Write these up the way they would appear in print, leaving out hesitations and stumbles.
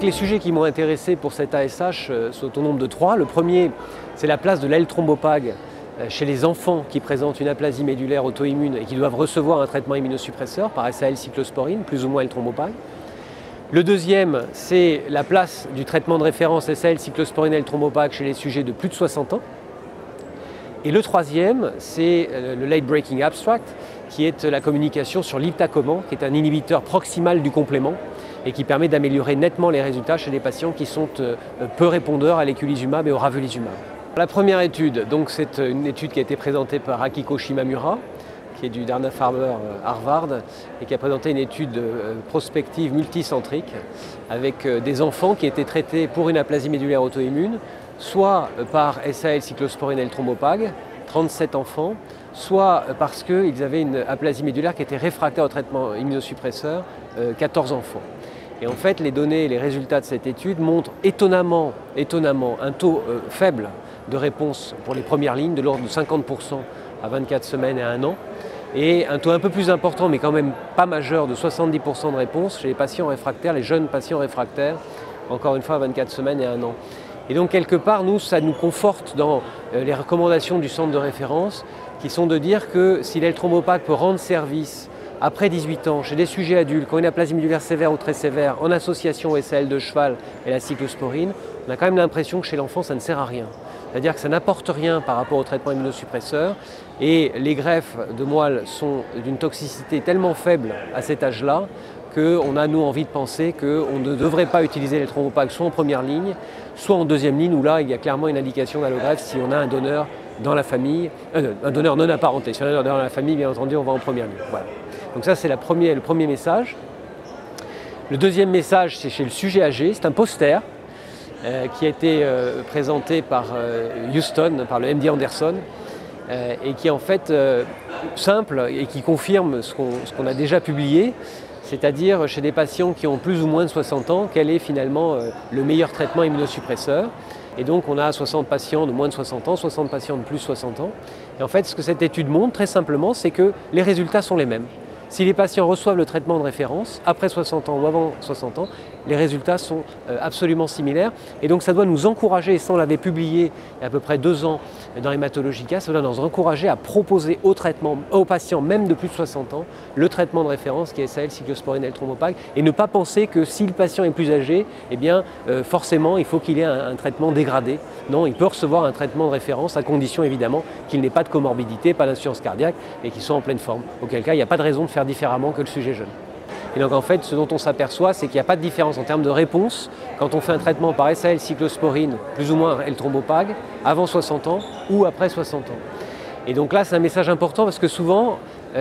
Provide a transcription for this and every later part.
Donc les sujets qui m'ont intéressé pour cet ASH sont au nombre de 3. Le premier, c'est la place de l'L-thrombopag chez les enfants qui présentent une aplasie médulaire auto-immune et qui doivent recevoir un traitement immunosuppresseur par SAL-cyclosporine, plus ou moins L-thrombopag. Le deuxième, c'est la place du traitement de référence SAL-cyclosporine L-thrombopag chez les sujets de plus de 60 ans. Et le troisième, c'est le Late Breaking Abstract, qui est la communication sur l'iptacopan, qui est un inhibiteur proximal du complément et qui permet d'améliorer nettement les résultats chez des patients qui sont peu répondeurs à l'éculizumab et au ravulizumab. La première étude, donc c'est une étude qui a été présentée par Akiko Shimamura, qui est du Dana-Farber Harvard, et qui a présenté une étude prospective multicentrique avec des enfants qui étaient traités pour une aplasie médulaire auto-immune, soit par SAL-cyclosporine L-thrombopag, 37 enfants, soit parce qu'ils avaient une aplasie médulaire qui était réfractaire au traitement immunosuppresseur, 14 enfants. Et en fait, les données et les résultats de cette étude montrent étonnamment un taux faible de réponse pour les premières lignes, de l'ordre de 50% à 24 semaines et à 1 an, et un taux un peu plus important, mais quand même pas majeur, de 70% de réponse chez les patients réfractaires, les jeunes patients réfractaires, encore une fois à 24 semaines et à 1 an. Et donc quelque part, ça nous conforte dans les recommandations du centre de référence, qui sont de dire que si l'L-thrombopag peut rendre service après 18 ans, chez des sujets adultes, qui ont une aplasie médulaire sévère ou très sévère, en association SAL de cheval et la cyclosporine, on a quand même l'impression que chez l'enfant, ça ne sert à rien. C'est-à-dire que ça n'apporte rien par rapport au traitement immunosuppresseur et les greffes de moelle sont d'une toxicité tellement faible à cet âge-là qu'on a, nous, envie de penser qu'on ne devrait pas utiliser l'L-thrombopag soit en première ligne, soit en deuxième ligne, où là, il y a clairement une indication d'allogreffe si on a un donneur dans la famille, un donneur non apparenté. Si on a un donneur dans la famille, bien entendu, on va en première ligne. Voilà. Donc ça, c'est le premier message. Le deuxième message, c'est chez le sujet âgé. C'est un poster qui a été présenté par Houston, par le MD Anderson, et qui est en fait simple et qui confirme ce qu'on a déjà publié, c'est-à-dire chez des patients qui ont plus ou moins de 60 ans, quel est finalement le meilleur traitement immunosuppresseur. Et donc on a 60 patients de moins de 60 ans, 60 patients de plus de 60 ans. Et en fait, ce que cette étude montre très simplement, c'est que les résultats sont les mêmes. Si les patients reçoivent le traitement de référence, après 60 ans ou avant 60 ans, les résultats sont absolument similaires. Et donc ça doit nous encourager, et ça on l'avait publié il y a à peu près 2 ans dans Hematologica, ça doit nous encourager à proposer aux patients, même de plus de 60 ans, le traitement de référence qui est SAL-cyclosporine L-thrombopag, et ne pas penser que si le patient est plus âgé, eh bien forcément il faut qu'il ait un traitement dégradé. Non, il peut recevoir un traitement de référence à condition évidemment qu'il n'ait pas de comorbidité, pas d'insuffisance cardiaque et qu'il soit en pleine forme. Auquel cas, il n'y a pas de raison de faire différemment que le sujet jeune. Et donc en fait, ce dont on s'aperçoit, c'est qu'il n'y a pas de différence en termes de réponse quand on fait un traitement par SAL-cyclosporine, plus ou moins L-thrombopag, avant 60 ans ou après 60 ans. Et donc là, c'est un message important parce que souvent,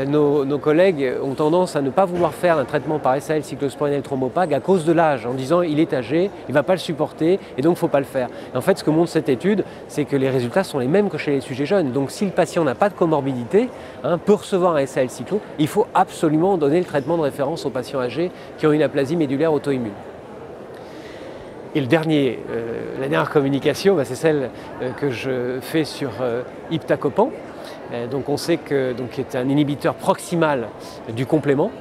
nos collègues ont tendance à ne pas vouloir faire un traitement par SAL-cyclosporine L-thrombopag à cause de l'âge, en disant il est âgé, il ne va pas le supporter et donc il ne faut pas le faire. Et en fait, ce que montre cette étude, c'est que les résultats sont les mêmes que chez les sujets jeunes. Donc si le patient n'a pas de comorbidité, peut recevoir un SAL-cyclo, il faut absolument donner le traitement de référence aux patients âgés qui ont une aplasie médulaire auto-immune. Et la dernière communication, c'est celle que je fais sur iptacopan. Donc on sait que c'est un inhibiteur proximal du complément.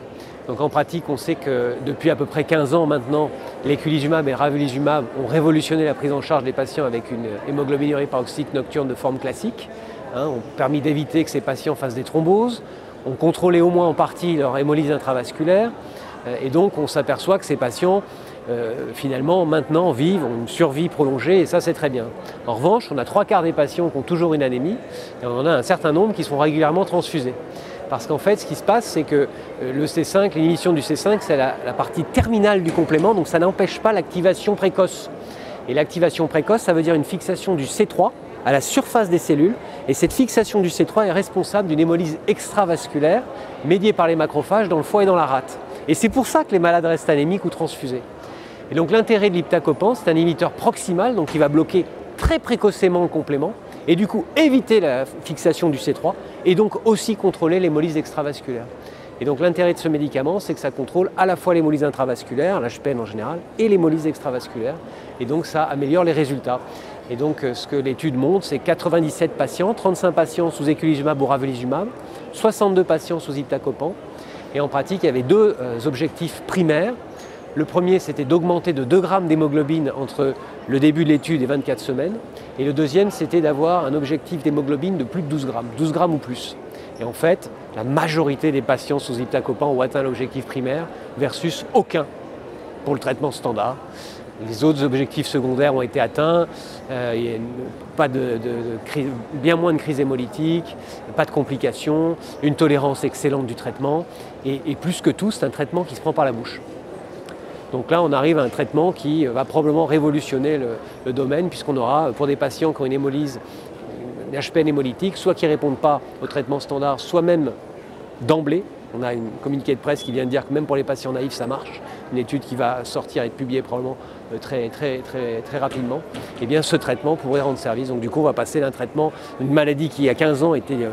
Donc en pratique, on sait que depuis à peu près 15 ans maintenant, l'éculizumab et le ravulizumab ont révolutionné la prise en charge des patients avec une hémoglobinurie paroxytique nocturne de forme classique, ont permis d'éviter que ces patients fassent des thromboses, ont contrôlé au moins en partie leur hémolyse intravasculaire, et donc on s'aperçoit que ces patients finalement maintenant vivent, ont une survie prolongée et ça c'est très bien. En revanche, on a 3/4 des patients qui ont toujours une anémie et on en a un certain nombre qui sont régulièrement transfusés. Parce qu'en fait, ce qui se passe, c'est que le C5, l'inhibition du C5, c'est la partie terminale du complément, donc ça n'empêche pas l'activation précoce. Et l'activation précoce, ça veut dire une fixation du C3 à la surface des cellules, et cette fixation du C3 est responsable d'une hémolyse extravasculaire médiée par les macrophages dans le foie et dans la rate. Et c'est pour ça que les malades restent anémiques ou transfusés. Et donc l'intérêt de l'iptacopan, c'est un inhibiteur proximal, donc qui va bloquer très précocement le complément, et du coup éviter la fixation du C3, et donc aussi contrôler l'hémolyse extravasculaire. Et donc l'intérêt de ce médicament, c'est que ça contrôle à la fois l'hémolyse intravasculaire, l'HPN en général, et l'hémolyse extravasculaire, et donc ça améliore les résultats. Et donc ce que l'étude montre, c'est 97 patients, 35 patients sous eculizumab ou ravulizumab, 62 patients sous iptacopan, et en pratique, il y avait 2 objectifs primaires. Le premier, c'était d'augmenter de 2 grammes d'hémoglobine entre le début de l'étude et 24 semaines. Et le deuxième, c'était d'avoir un objectif d'hémoglobine de plus de 12 grammes ou plus. Et en fait, la majorité des patients sous iptacopan ont atteint l'objectif primaire versus aucun pour le traitement standard. Les autres objectifs secondaires ont été atteints, il y a bien moins de crise hémolytique, pas de complications, une tolérance excellente du traitement et plus que tout, c'est un traitement qui se prend par la bouche. Donc là, on arrive à un traitement qui va probablement révolutionner le domaine puisqu'on aura, pour des patients qui ont une hémolyse, une HPN hémolytique, soit qui ne répondent pas au traitement standard, soit même d'emblée. On a une communiqué de presse qui vient de dire que même pour les patients naïfs, ça marche. Une étude qui va sortir et être publiée probablement très rapidement. Et bien ce traitement pourrait rendre service. Donc du coup, on va passer d'un traitement d'une maladie qui, il y a 15 ans, était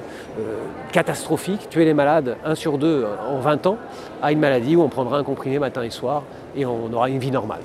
catastrophique, tuer les malades 1 sur 2 en 20 ans, à une maladie où on prendra un comprimé matin et soir et on aura une vie normale.